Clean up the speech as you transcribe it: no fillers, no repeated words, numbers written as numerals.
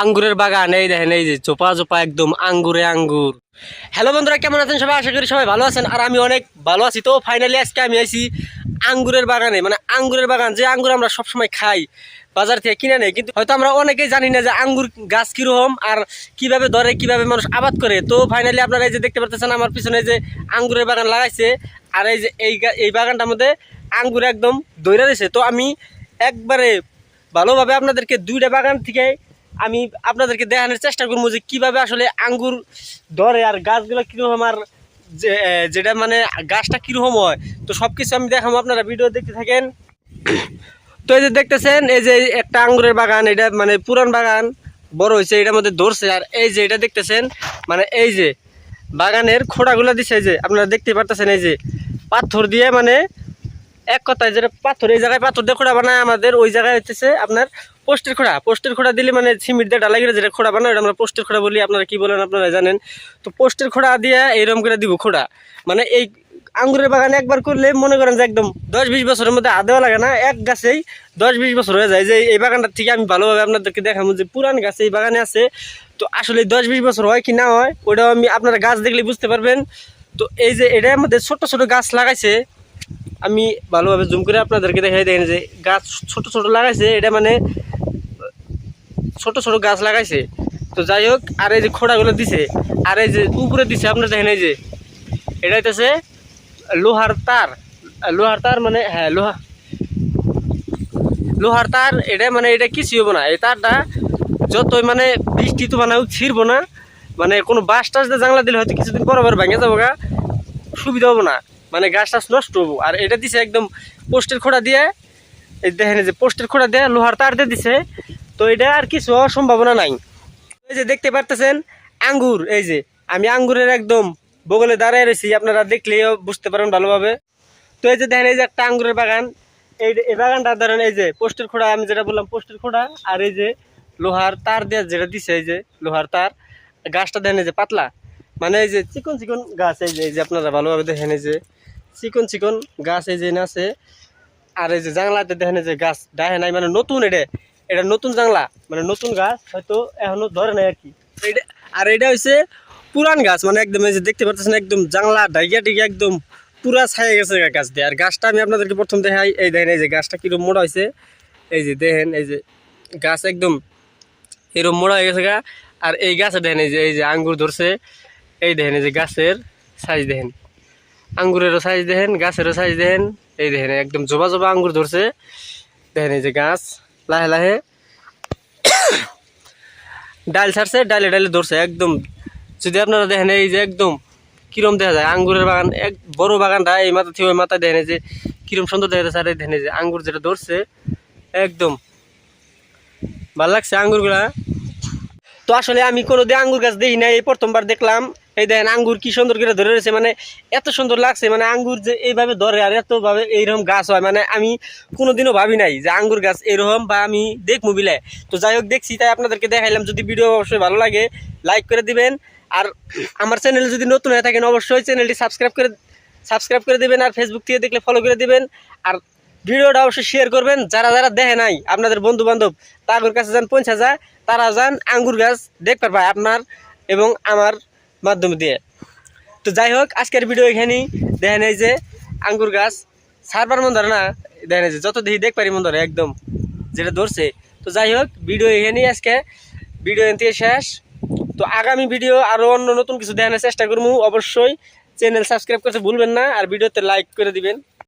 আঙ্গুরের বাগান, এই দেখেন, এই যে চোপা চোপা একদম আঙ্গুরে আঙ্গুর। হ্যালো বন্ধুরা, কেমন আছেন সবাই? আশা করি সবাই ভালো আছেন, আর আমি অনেক ভালো আছি। তো ফাইনালি আজকে আমি আইছি আঙ্গুরের বাগানে, মানে আঙ্গুরের বাগান, যে আঙ্গুর আমরা সবসময় খাই বাজার থেকে কিনে নেই, কিন্তু হয়তো আমরা অনেকেই জানি না যে আঙ্গুর গাছ কিরকম আর কিভাবে ধরে, কিভাবে মানুষ আবাদ করে। তো ফাইনালি আপনারা এই যে দেখতে পাচ্ছেন আমার পিছনে যে আঙ্গুরের বাগান লাগাইছে, আর এই যে এই বাগানটার মধ্যে আঙ্গুর একদম দইরা দিয়েছে। তো আমি একবারে ভালোভাবে আপনাদেরকে দুইটা বাগান থেকে আমি আপনাদেরকে দেখানোর চেষ্টা করবো যে কীভাবে আসলে আঙ্গুর ধরে আর গাছগুলো কীরকম, আর যেটা মানে গাছটা কীরকম হয়। তো সব কিছু আমি দেখাবো, আপনারা ভিডিও দেখতে থাকেন। তো এই যে দেখতেছেন, এই যে একটা আঙ্গুরের বাগান, এটা মানে পুরান বাগান, বড় হয়েছে, এটার মধ্যে ধরছে। আর এই যে এটা দেখতেছেন, মানে এই যে বাগানের খোড়াগুলো দিছে, এই যে আপনারা দেখতে পারতেছেন, এই যে পাথর দিয়ে, মানে এক কথায় যেটা পাথর, এই জায়গায় পাথর দিয়ে খোড়া বানায় আমাদের, ওই জায়গায় হচ্ছে আপনার পোস্টের খোড়া দিলে, মানে সিমেন্ট দিয়ে ডালা গিয়ে যেটা খোড়া বানায়, ওটা আমরা পোস্টের খোড়া বলি। আপনারা কি বলেন আপনারা জানেন। তো পোস্টের খোড়া দিয়ে এইরকম করে দিব খোড়া। মানে এই আঙ্গুরের বাগানে একবার করলে মনে করেন যে একদম 10-20 বছরের মধ্যে দেওয়া লাগে না, এক গাছেই 10-20 বছর হয়ে যায়। যে এই বাগানটার থেকে আমি ভালোভাবে আপনাদেরকে দেখাবো যে পুরান গাছ এই বাগানে আছে। তো আসলে 10-20 বছর হয় কি না হয়, ওটাও আমি আপনারা গাছ দেখলে বুঝতে পারবেন। তো এই যে এটার মধ্যে ছোট ছোট গাছ লাগাইছে, আমি ভালোভাবে জুম করে আপনাদেরকে দেখাই। দেখেন যে গাছ ছোট ছোট লাগাইছে, এটা মানে ছোট ছোট গাছ লাগাইছে। তো যাই হোক, আর এই যে খোড়াগুলো দিছে, আর এই যে উপরে দিছে আপনারা দেখেন, এই যে এটা হইতেছে লোহার তার। লোহার তার মানে, হ্যাঁ, লোহার তার। এটা মানে এটা কিছুই হবো না, এই তারটা যতই মানে বৃষ্টি তো মানে ছিড়বো না, মানে কোনো বাস টাস দিয়ে জানলা দিলে হয়তো কিছুদিন পর ভেঙে যাবো গা, সুবিধা হবো না, মানে গাছ টাছ নষ্ট হবো। আর এটা দিছে একদম পোস্টের খোড়া দিয়ে, এই দেখেন যে পোস্টের খোড়া দিয়ে লোহার তার দিয়ে দিছে। তো এটা আর কিছু হওয়ার সম্ভাবনা নাই। এই যে দেখতে পারতেছেন আঙ্গুর, এই যে আমি আঙ্গুরের একদম বগলে দাঁড়ায় রয়েছি, আপনারা দেখলেও বুঝতে পারেন ভালোভাবে। তো এই যে দেখেন, এই যে একটা আঙ্গুরের বাগান, এই বাগানটা ধরেন, এই যে পোস্টের খোড়া, আমি যেটা বললাম পোস্টের খোড়া, আর এই যে লোহার তার দিয়ে যেটা দিছে, এই যে লোহার তার। গাছটা দেখেন এই যে পাতলা, মানে এই যে চিকন চিকন গাছ, এই যে আপনারা ভালোভাবে দেখেন, এই যে চিকন চিকন গাছ এই যে আছে। আর এই যে জাংলাতে দেখেন যে গাছ ডাহে নাই, মানে নতুন, এটা নতুন জাংলা, মানে নতুন গাছ, হয়তো এখনো ধরে নাই আর কি। এটা আর এটা হচ্ছে পুরান গাছ, মানে একদম এই যে দেখতে পাচ্ছেন একদম জাংলা ডাইগিয়া টিগিয়া একদম পুরা ছায়া গেছে গাছ দিয়ে। আর গাছটা আমি আপনাদেরকে প্রথম দেখাই, এই দেখেন এই যে গাছটা কিরকম মোড়া হয়েছে, এই যে দেখেন, এই যে গাছ একদম এরকম মোড়া হয়ে গেছে গা। আর এই গাছে দেখেন, এই যে আঙ্গুর ধরছে, এই দেখেন এই যে গাছের সাইজ দেখেন, আঙ্গুরেরও সাইজ দেখেন, গাছেরও সাইজ দেখেন। এই দেখেন একদম জবা জবা আঙ্গুর ধরছে, দেখেন এই যে গাছ লাহে লাহে ডাল ছাড়ছে, ডালে ডালে ধরছে একদম। যদি আপনারা দেখেন, এই যে একদম কিরম দেখা যায় আঙ্গুরের বাগান, এক বড় বাগানটা, এই মাথা থেকে ওই মাথায় দেখেন যে কিরম সুন্দর দেখা যাচ্ছে। আর এই দেখেন যে আঙ্গুর যেটা ধরছে, একদম ভালো লাগছে আঙ্গুরগুলা। তো আসলে আমি কোনোদিন আঙ্গুর গাছ দেখি না, এই প্রথমবার দেখলাম। এই দেখেন আঙ্গুর কি সুন্দর করে ধরে রয়েছে, মানে এত সুন্দর লাগছে, মানে আঙ্গুর যে এইভাবে ধরে আর এতভাবে এইরকম গাছ হয়, মানে আমি কোনোদিনও ভাবি নাই যে আঙ্গুর গাছ এরকম, বা আমি দেখবো বিলে। তো যাই হোক, দেখছি তাই আপনাদেরকে দেখাইলাম। যদি ভিডিও অবশ্যই ভালো লাগে লাইক করে দিবেন, আর আমার চ্যানেল যদি নতুন হয়ে থাকেন অবশ্যই চ্যানেলটি সাবস্ক্রাইব করে দেবেন, আর ফেসবুক থেকে দেখলে ফলো করে দিবেন। আর ভিডিওটা অবশ্যই শেয়ার করবেন, যারা যারা দেখে নাই আপনাদের বন্ধু বান্ধব তাদের কাছে যান পৌঁছা যায়, তারা যান আঙ্গুর গাছ দেখতে পারবে আপনার এবং আমার মাধ্যম দিয়ে। তো যাই হোক, আজকের ভিডিও এখানেই। দেখেন এই যে আঙ্গুর গাছ সারবার মন ধরে না, দেখেন এই যে যত দেখি দেখ পারি মন ধরে একদম যেটা ধরছে। তো যাই হোক, ভিডিও এখানেই, আজকে ভিডিও এখান থেকে শেষ। তো আগামী ভিডিও আরও অন্য নতুন কিছু দেখানোর চেষ্টা করবো। অবশ্যই চ্যানেল সাবস্ক্রাইব করতে ভুলবেন না, আর ভিডিওতে লাইক করে দিবেন।